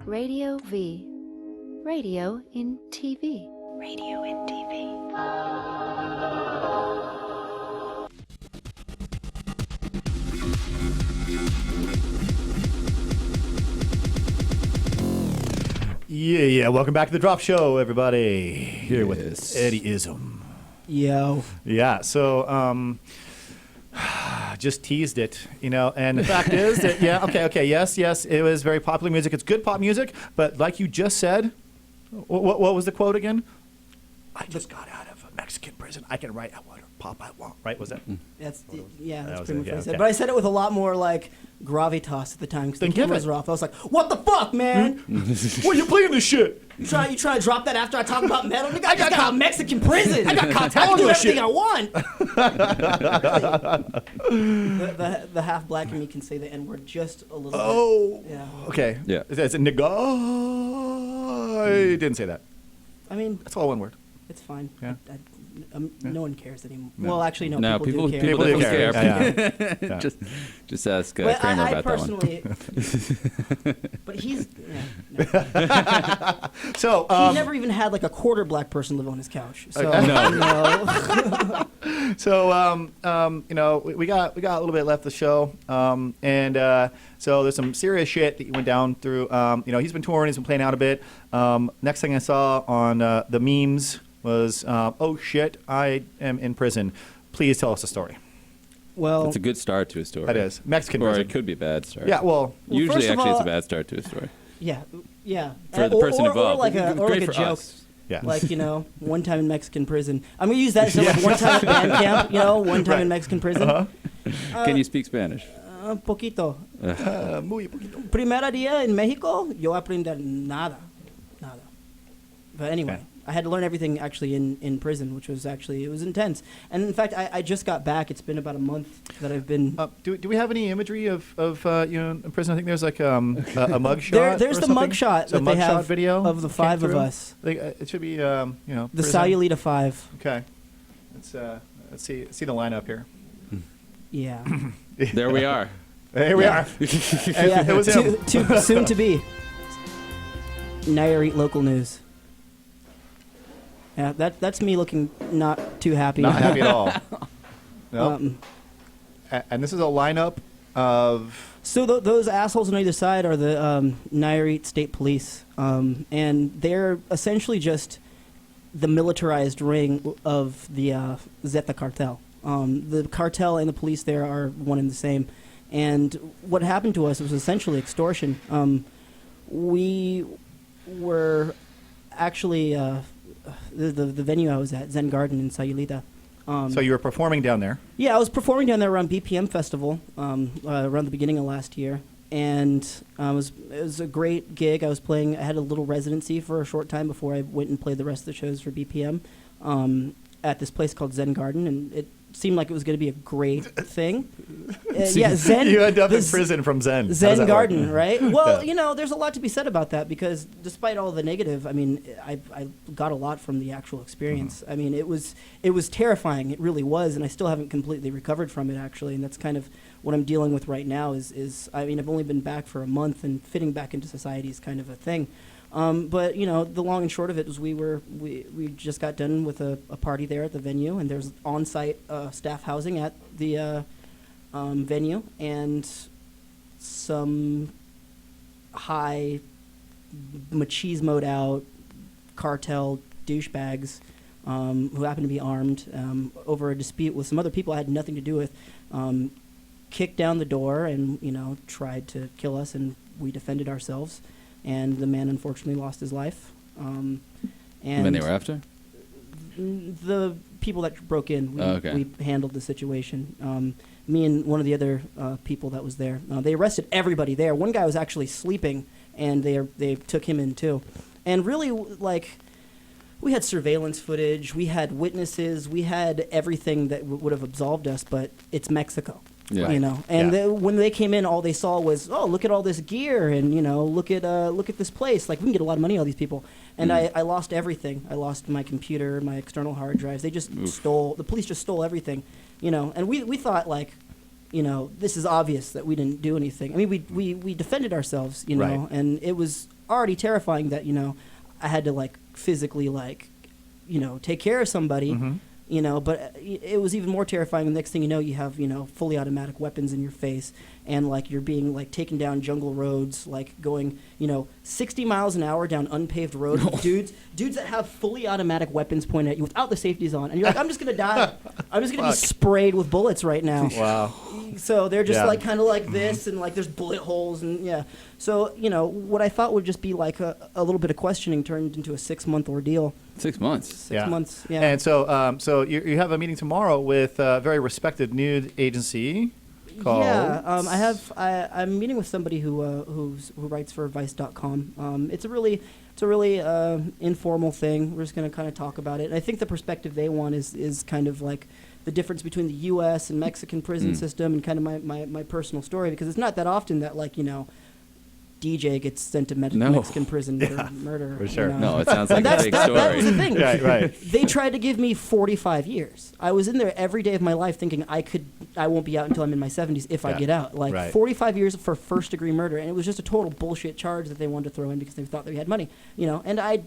Radio V. Radio in TV. Radio in TV. Yeah. Welcome back to the Drop Show, everybody. Here with Eddie Izm. Yo. Yeah. So, just teased it, and the fact is that, yes, it was very popular music. It's good pop music, but like you just said, what was the quote again? I just got out of a Mexican prison. I can write whatever pop I want, right? Was that? That's pretty much it, what I said. okay. But I said it with a lot more like gravitas at the time because the Then give cameras it. were off. I was like, "What the fuck, man? What are you playing this shit? You try to drop that after I talk about metal? Nigga, I just got out of Mexican prison. I got contact I can do with this everything shit." I want. The half black in me can say the N word just a little bit. Oh. Yeah. Okay. Yeah. It's a nigga. I didn't say that. I mean, That's all one word. it's fine. Yeah. No one cares anymore. No. Well, actually, no. No, people do care. People do care. Yeah. Yeah. Just ask But Kramer I about that one. personally, but he's. Yeah, no. So, He never even had like a quarter black person live on his couch. So No. no. we got a little bit left of the show, and so there's some serious shit that he went down through. He's been touring, he's been playing out a bit. Next thing I saw on the memes was, oh shit, I am in prison. Please tell us the story. Well, It's a good start to a story. That is Mexican Or prison. it could be a bad start. Yeah, well, Usually, first of actually, it's all- a bad start to a story. yeah. For the person involved. or like a Great for joke. us. yeah. Like, one time in Mexican prison. I'm going to use that instead of like one time at band camp, one time in Mexican prison. Uh-huh. Can you speak Spanish? Poquito. Muy poquito. Primera día en Mexico, yo aprender nada. But anyway, Okay. I had to learn everything actually in prison, which was it was intense. And in fact, I just got back. It's been about a month that I've been... Do we have any imagery of in prison? I think there's like a mug shot. There's or the something. mug shot So that they mug shot have video of the came 5 of through. us. I think, it should be The prison. Sayulita 5. Okay, let's see the lineup here. Yeah. There we are. Here we are. Yeah, It was him. too soon to be. Nayarit local news. Yeah, that's me looking not too happy. Not happy at all. Nope. Um, And this is a lineup of. So those assholes on either side are the Nayarit State Police, and they're essentially just the militarized ring of the Zeta cartel. The cartel and the police there are one and the same. And what happened to us was essentially extortion. We were actually the venue I was at, Zen Garden in Sayulita. So you were performing down there. Yeah, I was performing down there around BPM Festival around the beginning of last year, and it was a great gig. I had a little residency for a short time before I went and played the rest of the shows for BPM at this place called Zen Garden, and it seemed like it was going to be a great thing. Zen. You end up in prison from Zen. How does Zen that Garden, work? right? Well, Yeah. there's a lot to be said about that because despite all the negative, I mean, I got a lot from the actual experience. Mm-hmm. I mean, it was terrifying. It really was, and I still haven't completely recovered from it, actually. And that's kind of what I'm dealing with right now is I mean, I've only been back for a month, and fitting back into society is kind of a thing. But the long and short of it was we just got done with a party there at the venue, and there's on-site staff housing at the venue, and some high machismoed out cartel douchebags who happened to be armed over a dispute with some other people I had nothing to do with, kicked down the door and tried to kill us, and we defended ourselves. And the man unfortunately lost his life. And When they were after? the people that broke in, Okay. we handled the situation. Me and one of the other people that was there, they arrested everybody there. One guy was actually sleeping, and they took him in too. And really, we had surveillance footage, we had witnesses, we had everything that would have absolved us, but it's Mexico. Yeah. And Yeah. when they came in, all they saw was, oh, look at all this gear, and look at this place. Like, we can get a lot of money out of these people. And I lost everything. I lost my computer, my external hard drives. They just stole. The police just stole everything. And we thought this is obvious that we didn't do anything. I mean, we defended ourselves, Right. and it was already terrifying that, I had to like physically like, take care of somebody, but it was even more terrifying. The next thing you know, you have, fully automatic weapons in your face, and like you're being like taken down jungle roads, like going, 60 miles an hour down unpaved roads with dudes that have fully automatic weapons pointed at you without the safeties on. And you're like, I'm just going to die. I'm just going to be sprayed with bullets right now. Wow. So they're just like kind of like this, and like there's bullet holes, and yeah. So, what I thought would just be like a little bit of questioning turned into a 6-month ordeal. 6 months. 6 months, yeah. And so, so you have a meeting tomorrow with a very respected nude agency called. Yeah, I'm meeting with somebody who writes for Vice.com. It's a really informal thing. We're just going to kind of talk about it. And I think the perspective they want is kind of like the difference between the U.S. and Mexican prison system, and kind of my personal story, because it's not that often that like DJ gets sent to Mexican prison for murder. For sure. No, it sounds like a big story. That was the thing. Right. They tried to give me 45 years. I was in there every day of my life thinking I won't be out until I'm in my 70s if I get out. Like 45 years for first-degree murder, and it was just a total bullshit charge that they wanted to throw in because they thought they had money. And I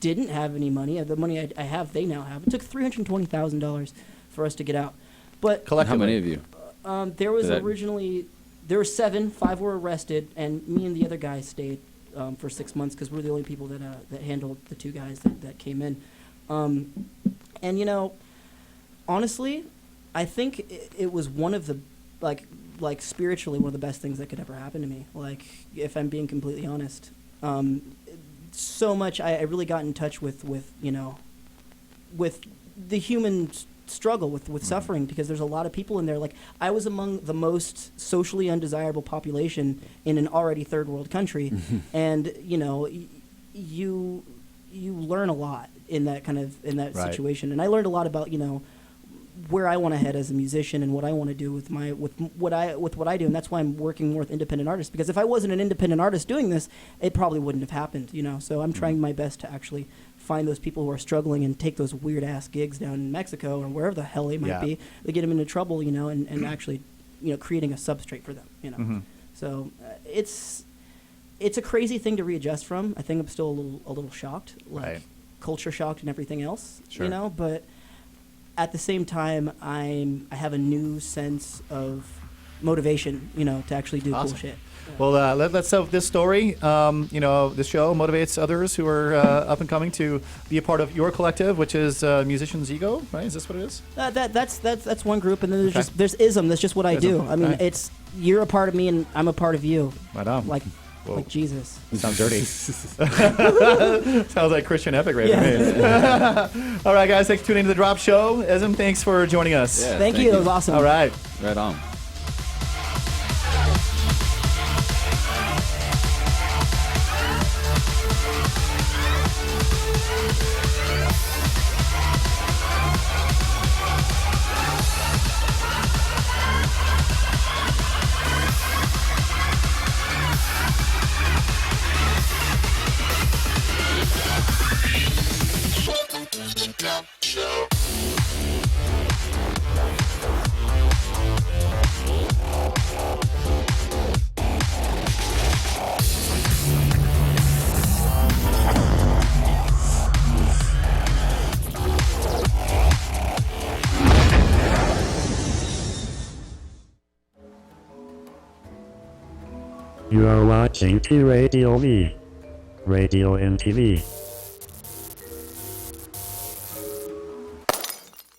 didn't have any money. The money I have, they now have. It took $320,000 for us to get out. But how many of you? There was originally. There were 7, 5 were arrested, and me and the other guy stayed for 6 months because we're the only people that handled the 2 guys that came in. And honestly, I think it was one of the like spiritually one of the best things that could ever happen to me. Like, if I'm being completely honest, so much I really got in touch with the human struggle with suffering, because there's a lot of people in there. Like, I was among the most socially undesirable population in an already third world country, and you learn a lot in that situation. And I learned a lot about where I want to head as a musician and what I want to do with what I do, and that's why I'm working more with independent artists, because if I wasn't an independent artist doing this, it probably wouldn't have happened. So I'm trying my best to actually find those people who are struggling and take those weird ass gigs down in Mexico or wherever the hell they might be. They get them into trouble, and actually, creating a substrate for them. So it's a crazy thing to readjust from. I think I'm still a little shocked, like culture shocked and everything else. Sure. But at the same time, I have a new sense of motivation, to actually do cool shit. Well, let's have this story. This show motivates others who are up and coming to be a part of your collective, which is Musicians Ego, right? Is this what it is? That's one group, and then there's Izm. That's just what I do. I mean, it's you're a part of me, and I'm a part of you. Right on. Like Jesus. Sounds dirty. Sounds like Christian epic right to me. All right, guys, thanks for tuning into The Drop Show. Izm, thanks for joining us. Yeah, thank you. It was awesome. All right. Right on. You are watching TRadioV, Radio and TV.